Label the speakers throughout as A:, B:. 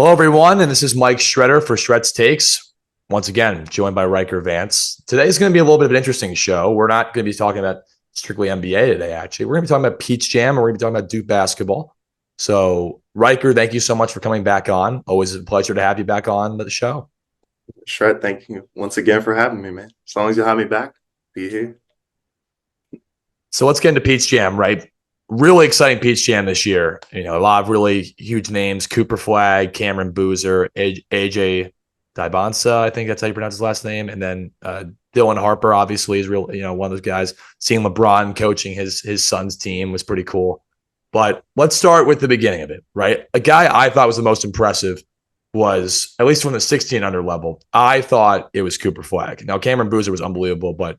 A: Hello, everyone, and this is Mike Schretter for Shred's Takes. Once again, joined by Ryker Vance. Today's going to be a little bit of an interesting show. We're not going to be talking about strictly NBA today, actually. We're going to be talking about Peach Jam, and we're going to be talking about Duke basketball. So, Ryker, thank you so much for coming back on. Always a pleasure to have you back on the show.
B: Shred, thank you once again for having me, man. As long as you have me back, be here.
A: So let's get into Peach Jam, right? Really exciting Peach Jam this year. You know, a lot of really huge names: Cooper Flagg, Cameron Boozer, AJ Dybonsa, I think that's how you pronounce his last name, and then Dylan Harper obviously is real. You know, one of those guys. Seeing LeBron coaching his son's team was pretty cool. But let's start with the beginning of it, right? A guy I thought was the most impressive was, at least from the 16 under level, I thought it was Cooper Flagg. Now Cameron Boozer was unbelievable, but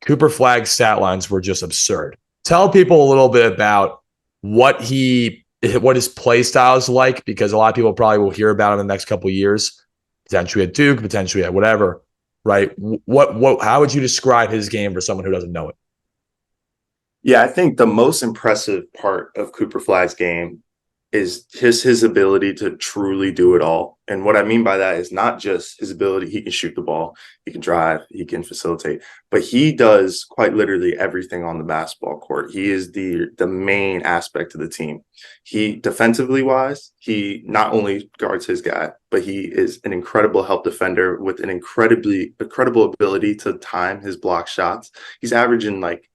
A: Cooper Flagg's stat lines were just absurd. Tell people a little bit about what his play style is like, because a lot of people probably will hear about him in the next couple of years, potentially at Duke, potentially at whatever, right? How would you describe his game for someone who doesn't know it?
B: Yeah, I think the most impressive part of Cooper Flagg's game is his ability to truly do it all. And what I mean by that is not just his ability, he can shoot the ball, he can drive, he can facilitate, but he does quite literally everything on the basketball court. He is the main aspect of the team. He defensively wise, he not only guards his guy, but he is an incredible help defender with an incredible ability to time his block shots. He's averaging like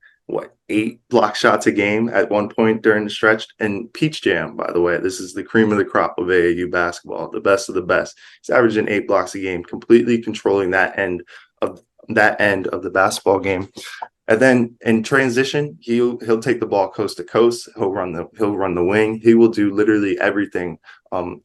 B: 8 block shots a game at one point during the stretch. And Peach Jam, by the way, this is the cream of the crop of AAU basketball, the best of the best. He's averaging 8 blocks a game, completely controlling that end of the basketball game. And then in transition, he'll take the ball coast to coast. He'll run the wing. He will do literally everything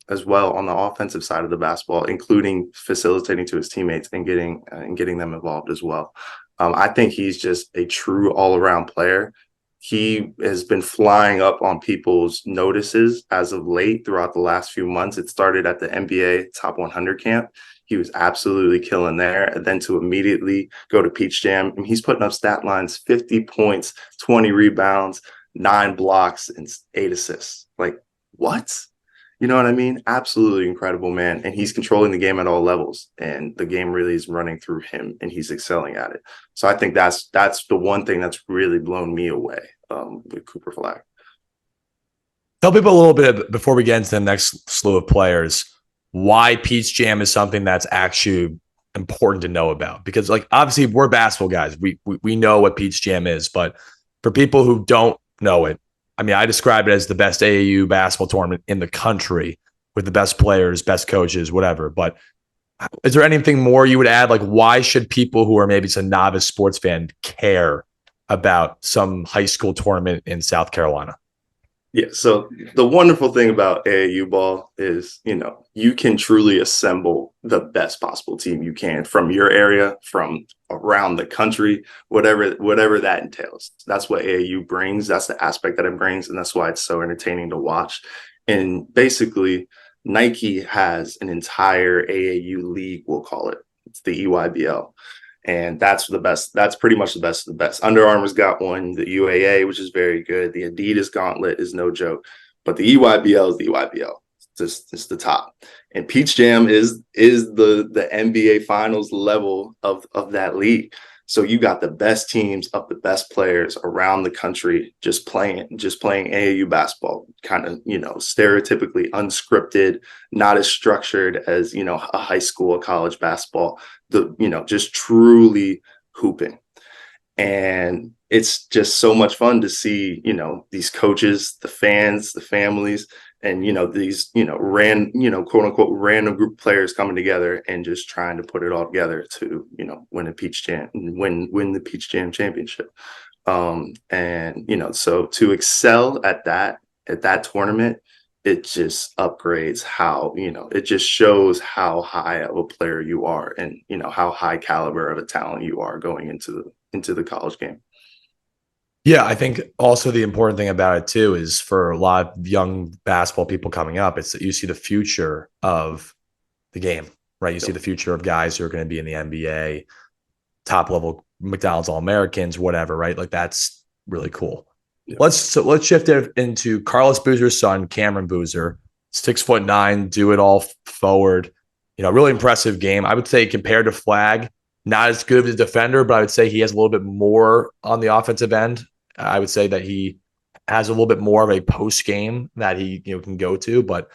B: as well on the offensive side of the basketball, including facilitating to his teammates and getting them involved as well. I think he's just a true all-around player. He has been flying up on people's notices as of late throughout the last few months. It started at the NBA Top 100 camp. He was absolutely killing there. And then to immediately go to Peach Jam, and he's putting up stat lines, 50 points, 20 rebounds, 9 blocks, and 8 assists. Like, what? You know what I mean? Absolutely incredible, man. And he's controlling the game at all levels. And the game really is running through him, and he's excelling at it. So I think that's the one thing that's really blown me away with Cooper Flagg.
A: Tell people a little bit before we get into the next slew of players why Peach Jam is something that's actually important to know about. Because, like, obviously we're basketball guys. We know what Peach Jam is, but for people who don't know it, I mean, I describe it as the best AAU basketball tournament in the country with the best players, best coaches, whatever. But is there anything more you would add? Like, why should people who are maybe just a novice sports fan care about some high school tournament in South Carolina?
B: Yeah, so the wonderful thing about AAU ball is, you can truly assemble the best possible team you can from your area, from around the country, whatever that entails. That's what AAU brings. That's the aspect that it brings, and that's why it's so entertaining to watch. And basically, Nike has an entire AAU league, we'll call it. It's the EYBL. And that's the best. That's pretty much the best of the best. Under Armour's got one, the UAA, which is very good. The Adidas Gauntlet is no joke. But the EYBL is the EYBL. It's the top. And Peach Jam is the NBA Finals level of that league. So you got the best teams of the best players around the country just playing AAU basketball, kind of, stereotypically unscripted, not as structured as, a high school or college basketball, just truly hooping. And it's just so much fun to see, these coaches, the fans, the families, and, these, quote unquote, random group of players coming together and just trying to put it all together to, win the Peach Jam championship. So to excel at that tournament, it just upgrades how, it just shows how high of a player you are and, how high caliber of a talent you are going into the college game.
A: Yeah, I think also the important thing about it too is for a lot of young basketball people coming up, it's that you see the future of the game, right? You see the future of guys who are going to be in the NBA, top level McDonald's All-Americans, whatever, right? Like, that's really cool. Yeah. Let's shift it into Carlos Boozer's son, Cameron Boozer. 6'9", do it all forward. Really impressive game. I would say compared to Flag, not as good of a defender, but I would say he has a little bit more on the offensive end. I would say that he has a little bit more of a post game that he can go to. But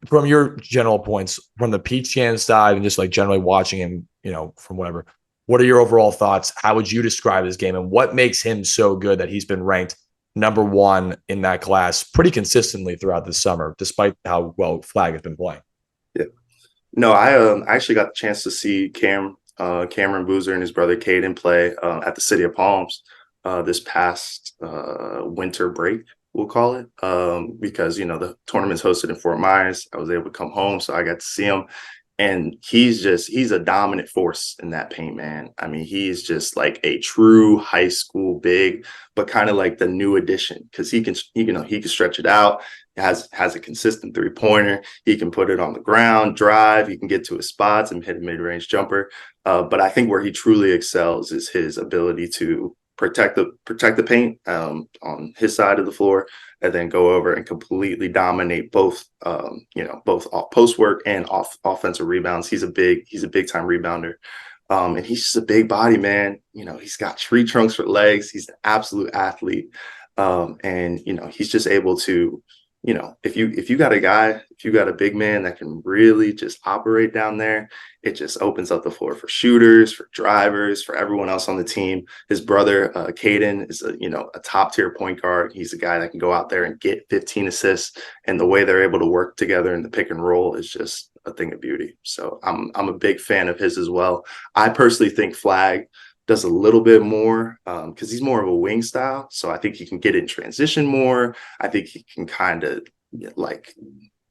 A: from your general points, from the Peach Jam side and just like generally watching him, from whatever, what are your overall thoughts? How would you describe his game, and what makes him so good that he's been ranked number one in that class pretty consistently throughout the summer, despite how well Flag has been playing?
B: Yeah. No, I actually got the chance to see Cameron Boozer and his brother Caden play at the City of Palms this past winter break, we'll call it, because the tournament's hosted in Fort Myers. I was able to come home, so I got to see him, and he's a dominant force in that paint, man. I mean, he's just like a true high school big, but kind of like the new addition, because he can stretch it out. Has a consistent 3-pointer. He can put it on the ground, drive. He can get to his spots and hit a mid-range jumper. But I think where he truly excels is his ability to protect the paint on his side of the floor, and then go over and completely dominate both off post work and offensive rebounds. He's a big time rebounder. And he's just a big body, man. He's got tree trunks for legs. He's an absolute athlete. And he's just able to, if you got a big man that can really just operate down there, it just opens up the floor for shooters, for drivers, for everyone else on the team. His brother, Caden, is a top tier point guard. He's a guy that can go out there and get 15 assists, and the way they're able to work together in the pick and roll is just a thing of beauty. So I'm a big fan of his as well. I personally think Flag does a little bit more because he's more of a wing style. So I think he can get in transition more. I think he can kind of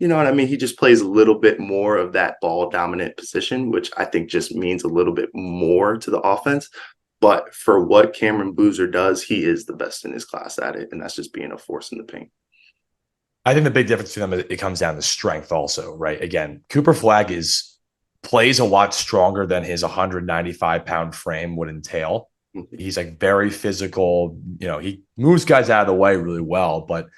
B: what I mean? He just plays a little bit more of that ball dominant position, which I think just means a little bit more to the offense. But for what Cameron Boozer does, he is the best in his class at it. And that's just being a force in the paint.
A: I think the big difference between them, it comes down to strength also, right? Again, Cooper Flag plays a lot stronger than his 195-pound frame would entail. He's like very physical. He moves guys out of the way really well. But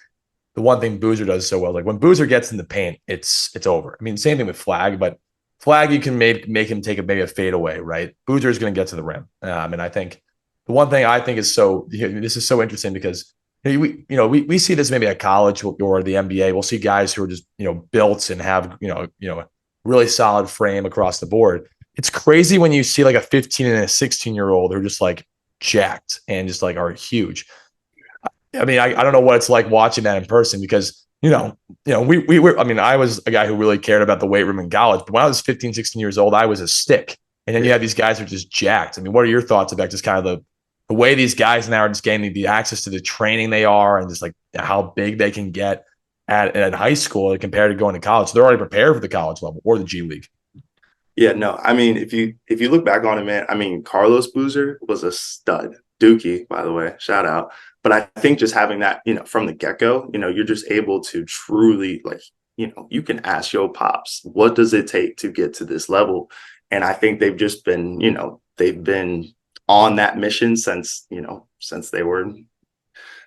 A: the one thing Boozer does so well, like when Boozer gets in the paint, it's over. I mean, same thing with Flag, but Flag, you can make him take maybe a fadeaway, right? Boozer is going to get to the rim. And I think the one thing I think is this is so interesting because we see this maybe at college or the NBA. We'll see guys who are just built and have really solid frame across the board. It's crazy when you see like a 15 and a 16-year-old who are just like jacked and just like are huge. I mean, I don't know what it's like watching that in person because, we were, I mean, I was a guy who really cared about the weight room in college, but when I was 15, 16 years old, I was a stick. And then you have these guys who are just jacked. I mean, what are your thoughts about just kind of the way these guys now are just getting the access to the training they are and just like how big they can get at high school compared to going to college? So they're already prepared for the college level or the G League.
B: Yeah, no, I mean, if you look back on it, man, I mean, Carlos Boozer was a stud. Dookie, by the way, shout out. But I think just having that, from the get-go, you're just able to truly you can ask your pops, what does it take to get to this level? And I think they've just been, they've been on that mission since they were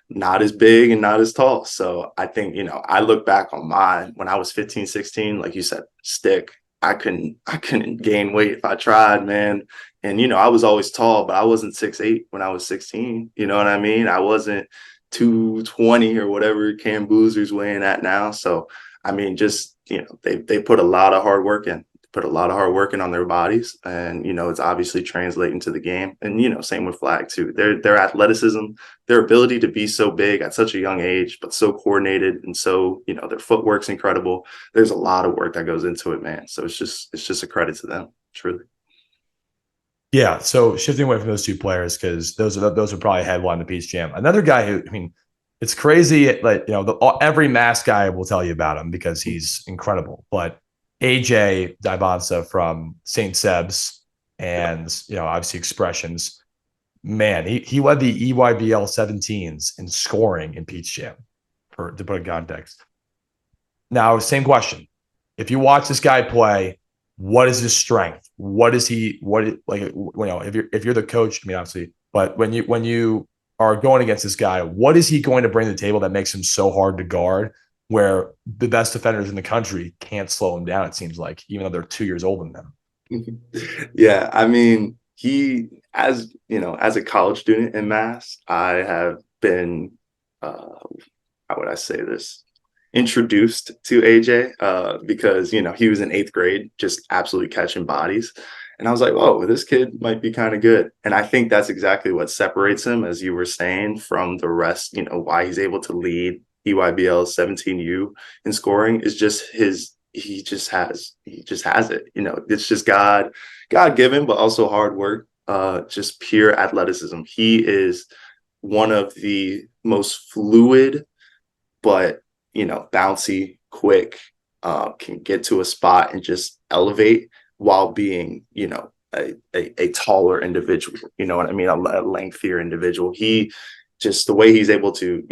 B: not as big and not as tall. So I think, I look back on when I was 15, 16, like you said, stick. I couldn't gain weight if I tried, man. And, I was always tall, but I wasn't 6'8" when I was 16. You know what I mean? I wasn't 220 or whatever Cam Boozer's weighing at now. So, I mean, just, they put a lot of hard work in. On their bodies, and it's obviously translating to the game. And same with Flag too. Their athleticism, their ability to be so big at such a young age, but so coordinated, and so their footwork's incredible. There's a lot of work that goes into it, man. So it's just a credit to them, truly.
A: Yeah. So shifting away from those two players because those are probably headline the Peach Jam. Another guy who, I mean, it's crazy. Like every mass guy will tell you about him because he's incredible, but AJ Dybonsa from St. Seb's and, obviously Expressions, man, he led the EYBL 17s in scoring in Peach Jam, to put in context. Now, same question. If you watch this guy play, what is his strength? If you're the coach, I mean, obviously, but when you are going against this guy, what is he going to bring to the table that makes him so hard to guard? where the best defenders in the country can't slow him down, it seems like, even though they're 2 years older than them.
B: Yeah, I mean, he, as you know, as a college student in Mass, I have been, how would I say this, introduced to AJ because he was in 8th grade, just absolutely catching bodies, and I was like, "Whoa, this kid might be kind of good." And I think that's exactly what separates him, as you were saying, from the rest. Why he's able to lead EYBL 17U in scoring is just his. He just has it. It's just God given, but also hard work. Just pure athleticism. He is one of the most fluid, but bouncy, quick, can get to a spot and just elevate while being, a taller individual. You know what I mean? A lengthier individual. He just the way he's able to,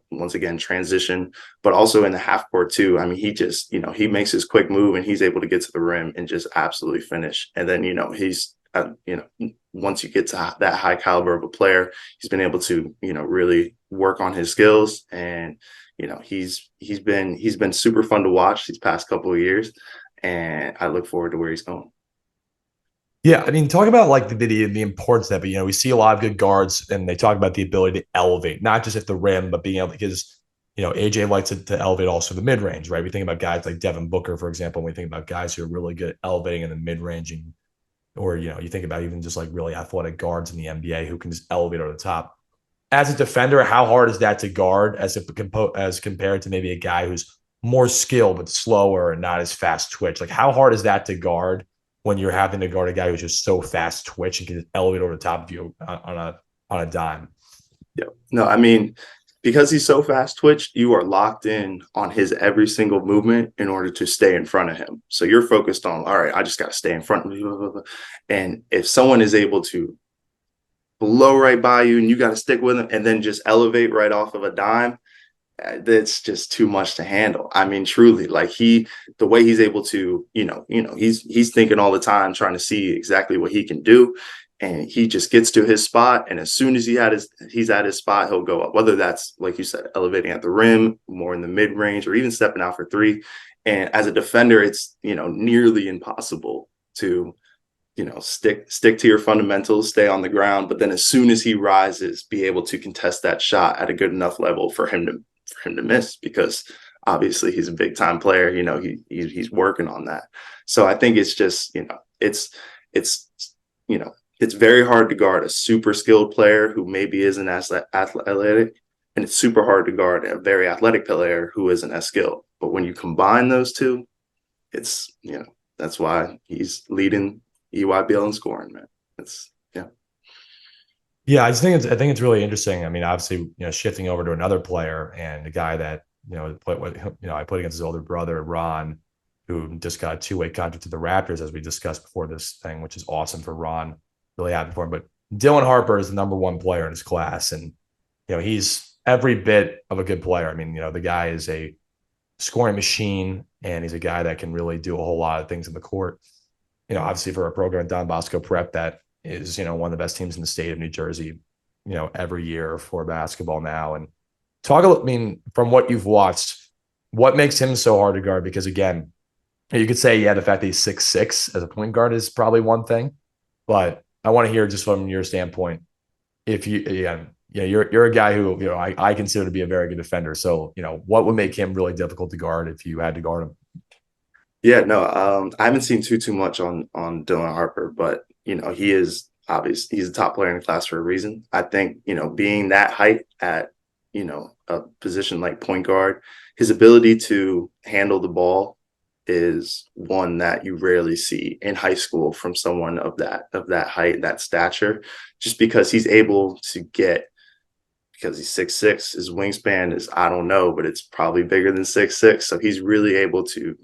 B: once again transition, but also in the half court too. I mean, he just, he makes his quick move and he's able to get to the rim and just absolutely finish. And then, he's, once you get to that high caliber of a player, he's been able to, really work on his skills. And, he's been super fun to watch these past couple of years. And I look forward to where he's going.
A: Yeah, I mean, talk about like the importance of that. But we see a lot of good guards, and they talk about the ability to elevate, not just at the rim, but being able to, because AJ likes to elevate also the mid range, right? We think about guys like Devin Booker, for example. And we think about guys who are really good at elevating in the mid range, or you think about even just like really athletic guards in the NBA who can just elevate over the top. As a defender, how hard is that to guard as compared to maybe a guy who's more skilled but slower and not as fast twitch? Like, how hard is that to guard when you're having to guard a guy who's just so fast twitch and can just elevate over the top of you on a dime?
B: Yeah. No, I mean, because he's so fast twitch, you are locked in on his every single movement in order to stay in front of him. So you're focused on, all right, I just got to stay in front of you. And if someone is able to blow right by you and you got to stick with them and then just elevate right off of a dime, that's just too much to handle. I mean, truly, like the way he's able to, he's thinking all the time, trying to see exactly what he can do. And he just gets to his spot. And as soon as he's at his spot, he'll go up, whether that's, like you said, elevating at the rim, more in the mid range, or even stepping out for three. And as a defender, it's, nearly impossible to, stick to your fundamentals, stay on the ground. But then as soon as he rises, be able to contest that shot at a good enough level for him to miss, because obviously he's a big time player. He's working on that. So I think it's just, it's very hard to guard a super skilled player who maybe isn't as athletic, and it's super hard to guard a very athletic player who isn't as skilled. But when you combine those two, it's, that's why he's leading EYBL in scoring, man.
A: Yeah, I think it's really interesting. I mean, obviously, shifting over to another player and a guy that I played against his older brother Ron, who just got a two-way contract to the Raptors, as we discussed before this thing, which is awesome for Ron. Really happy for him. But Dylan Harper is the number one player in his class, and he's every bit of a good player. I mean, the guy is a scoring machine, and he's a guy that can really do a whole lot of things in the court. Obviously for a program at Don Bosco Prep that is, one of the best teams in the state of New Jersey, every year for basketball now. And I mean, from what you've watched, what makes him so hard to guard? Because again, you could say, yeah, the fact that he's 6'6" as a point guard is probably one thing, but I want to hear just from your standpoint, if you're a guy who, I consider to be a very good defender. So, what would make him really difficult to guard if you had to guard him?
B: Yeah, no, I haven't seen too much on Dylan Harper, but he is obvious. He's a top player in the class for a reason. I think being that height at a position like point guard, his ability to handle the ball is one that you rarely see in high school from someone of that height, that stature, just because he's able to get. Because he's 6'6", his wingspan is, I don't know, but it's probably bigger than 6'6". So he's really able to,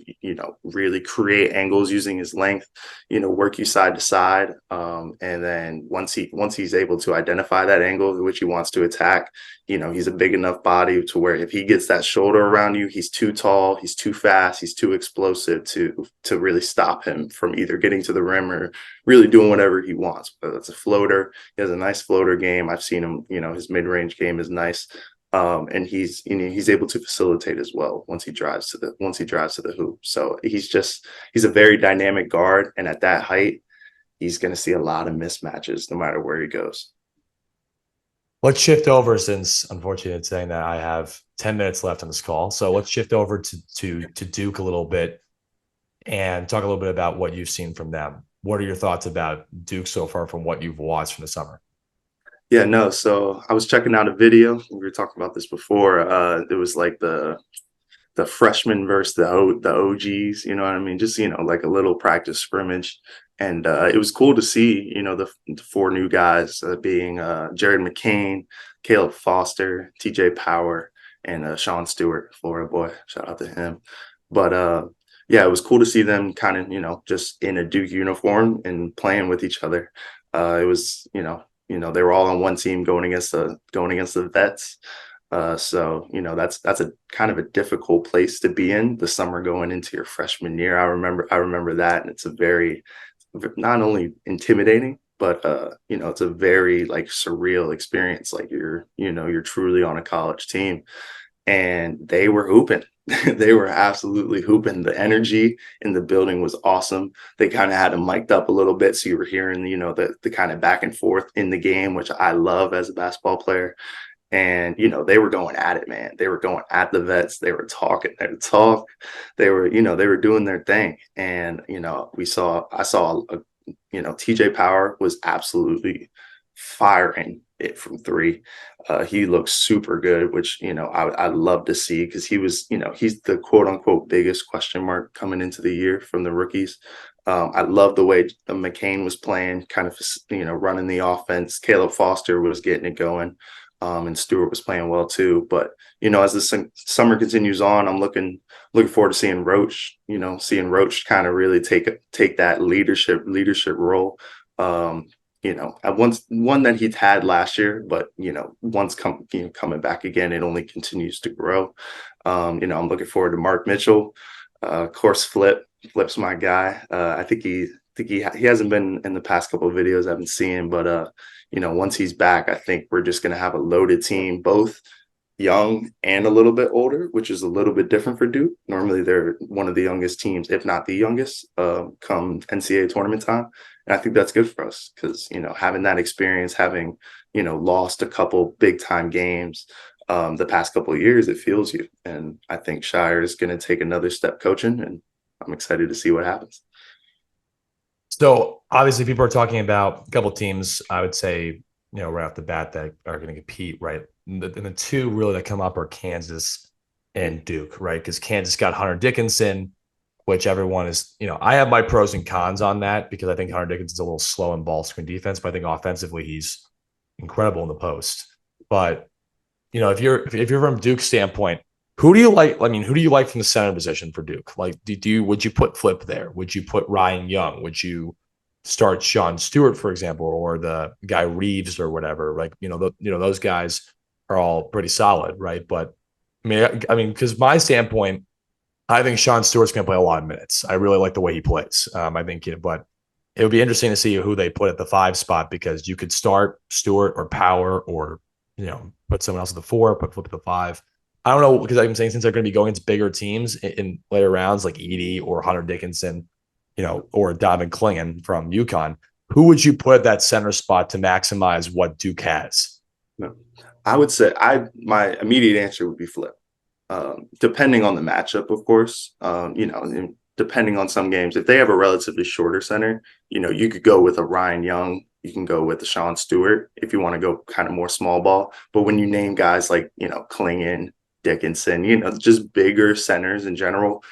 B: really create angles using his length, work you side to side. And then once he's able to identify that angle which he wants to attack, he's a big enough body to where if he gets that shoulder around you, he's too tall, he's too fast, he's too explosive to really stop him from either getting to the rim or really doing whatever he wants. Whether it's a floater, he has a nice floater game. I've seen him, his mid-range game is nice. And he's able to facilitate as well once he drives to the hoop. So he's a very dynamic guard, and at that height, he's going to see a lot of mismatches no matter where he goes.
A: Let's shift over, since unfortunately it's saying that I have 10 minutes left on this call. So let's shift over to Duke a little bit and talk a little bit about what you've seen from them. What are your thoughts about Duke so far from what you've watched from the summer?
B: Yeah, no. So I was checking out a video. We were talking about this before. It was like the freshmen versus the OGs. You know what I mean? Just like a little practice scrimmage, and it was cool to see. The four new guys being Jared McCain, Caleb Foster, TJ Power, and Sean Stewart, Florida boy. Shout out to him. But yeah, it was cool to see them kind of just in a Duke uniform and playing with each other. It was they were all on one team going against the vets. So that's a kind of a difficult place to be in the summer going into your freshman year. I remember that, and it's a very, not only intimidating, but it's a very like surreal experience. Like you're truly on a college team, and they were hooping. They were absolutely hooping. The energy in the building was awesome. They kind of had them mic'd up a little bit, so you were hearing, the kind of back and forth in the game, which I love as a basketball player. And they were going at it, man. They were going at the vets. They were talking their talk. They were doing their thing. And I saw TJ Power was absolutely firing it from three. He looks super good, which I love to see, because he's the quote unquote biggest question mark coming into the year from the rookies. I love the way McCain was playing, kind of running the offense. Caleb Foster was getting it going, and Stewart was playing well too. But as the summer continues on, I'm looking forward to seeing Roach. Kind of really take that leadership role. I once one that he'd had last year, but once coming back again, it only continues to grow. I'm looking forward to Mark Mitchell. Of course, Flip's my guy. I think he hasn't been in the past couple of videos I've been seeing, but once he's back, I think we're just gonna have a loaded team, both young and a little bit older, which is a little bit different for Duke. Normally, they're one of the youngest teams, if not the youngest, come NCAA tournament time. And I think that's good for us, because having that experience, having lost a couple big time games the past couple of years, it fuels you. And I think Shire is going to take another step coaching, and I'm excited to see what happens.
A: So obviously people are talking about a couple of teams, I would say, right off the bat, that are going to compete, right? And the two really that come up are Kansas and Duke, right? Because Kansas got Hunter Dickinson, which everyone is, I have my pros and cons on that, because I think Hunter Dickinson's a little slow in ball screen defense, but I think offensively he's incredible in the post. But, if you're from Duke's standpoint, who do you like? I mean, who do you like from the center position for Duke? Like, would you put Flip there? Would you put Ryan Young? Would you start Sean Stewart, for example, or the guy Reeves or whatever? Like, those guys are all pretty solid, right? But because my standpoint, I think Sean Stewart's going to play a lot of minutes. I really like the way he plays. I think, but it would be interesting to see who they put at the 5 spot, because you could start Stewart or Power, or put someone else at the 4, put Flip at the 5. I don't know, because I'm saying, since they're going to be going into bigger teams in later rounds, like Edey or Hunter Dickinson, or Donovan Clingan from UConn, who would you put at that center spot to maximize what Duke has?
B: No. I would say my immediate answer would be Flip. Depending on the matchup, of course, depending on some games, if they have a relatively shorter center, you could go with a Ryan Young. You can go with a Sean Stewart if you want to go kind of more small ball. But when you name guys like, Clingan, Dickinson, just bigger centers in general,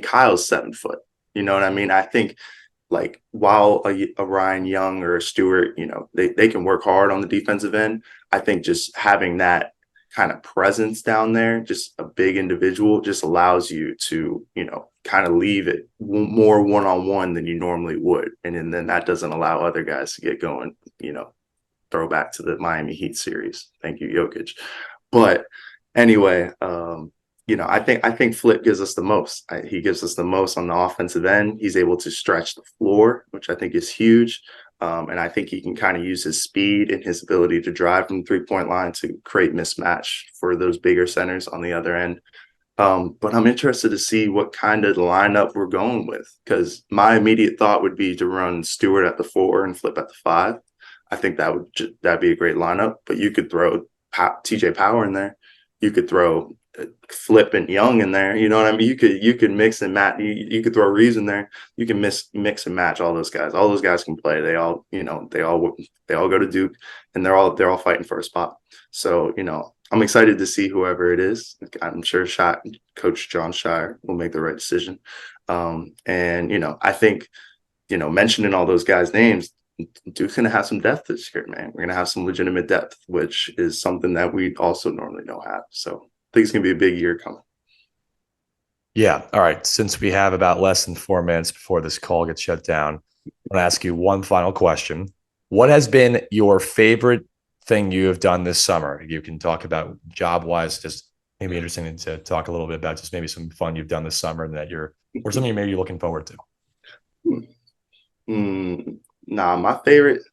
B: Kyle's 7 foot. You know what I mean? I think, like, while a Ryan Young or a Stewart, they can work hard on the defensive end, I think just having that kind of presence down there, just a big individual, just allows you to, kind of leave it more one-on-one than you normally would. And then that doesn't allow other guys to get going, throw back to the Miami Heat series. Thank you, Jokic. But anyway, I think Flip gives us the most. He gives us the most on the offensive end. He's able to stretch the floor, which I think is huge. And I think he can kind of use his speed and his ability to drive from the 3-point line to create mismatch for those bigger centers on the other end. But I'm interested to see what kind of lineup we're going with, because my immediate thought would be to run Stewart at the 4 and Flip at the 5. I think that'd be a great lineup. But you could throw TJ Power in there. You could throw Flip and Young in there. You know what I mean? You could mix and match. You could throw Reeves in there. You can mix and match all those guys. All those guys can play. They all go to Duke, and they're all fighting for a spot. So I'm excited to see whoever it is. I'm sure Coach John Shire will make the right decision. And I think mentioning all those guys' names, Duke's going to have some depth this year, man. We're going to have some legitimate depth, which is something that we also normally don't have. So I think it's going to be a big year coming.
A: Yeah. All right. Since we have about less than 4 minutes before this call gets shut down, I'm going to ask you one final question. What has been your favorite thing you have done this summer? You can talk about job-wise, just maybe interesting to talk a little bit about just maybe some fun you've done this summer that or something maybe you're looking forward to.
B: Nah, my favorite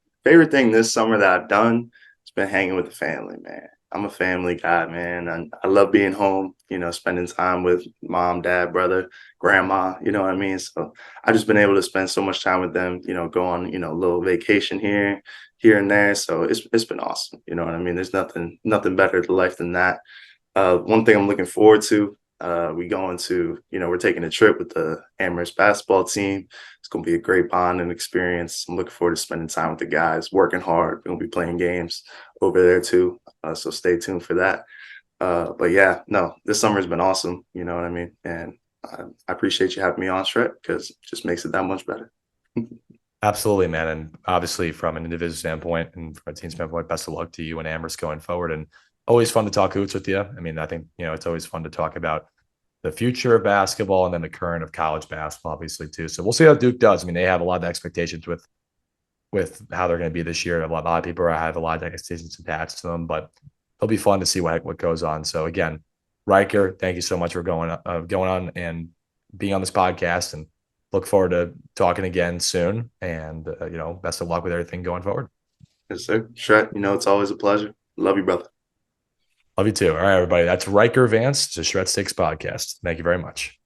B: thing this summer that I've done has been hanging with the family, man. I'm a family guy, man. And I love being home, spending time with mom, dad, brother, grandma, you know what I mean? So I've just been able to spend so much time with them, go on, a little vacation here and there. So it's been awesome. You know what I mean? There's nothing better to life than that. One thing I'm looking forward to, we're taking a trip with the Amherst basketball team. It's going to be a great bond and experience. I'm looking forward to spending time with the guys, working hard. We're going to be playing games over there too. So stay tuned for that. But yeah, no, this summer's been awesome. You know what I mean? And I appreciate you having me on, Schretter, because it just makes it that much better.
A: Absolutely, man. And obviously from an individual standpoint and from a team standpoint, best of luck to you and Amherst going forward. And always fun to talk hoops with you. I mean, I think, it's always fun to talk about the future of basketball and then the current of college basketball, obviously, too. So we'll see how Duke does. I mean, they have a lot of expectations with how they're going to be this year. A lot of people have a lot of expectations attached to them, but it'll be fun to see what goes on. So again, Ryker, thank you so much for going on and being on this podcast, and look forward to talking again soon. And, best of luck with everything going forward.
B: Yes, sir. Schretter, it's always a pleasure. Love you, brother.
A: Love you too. All right, everybody. That's Ryker Vance. It's a Shred Sticks podcast. Thank you very much.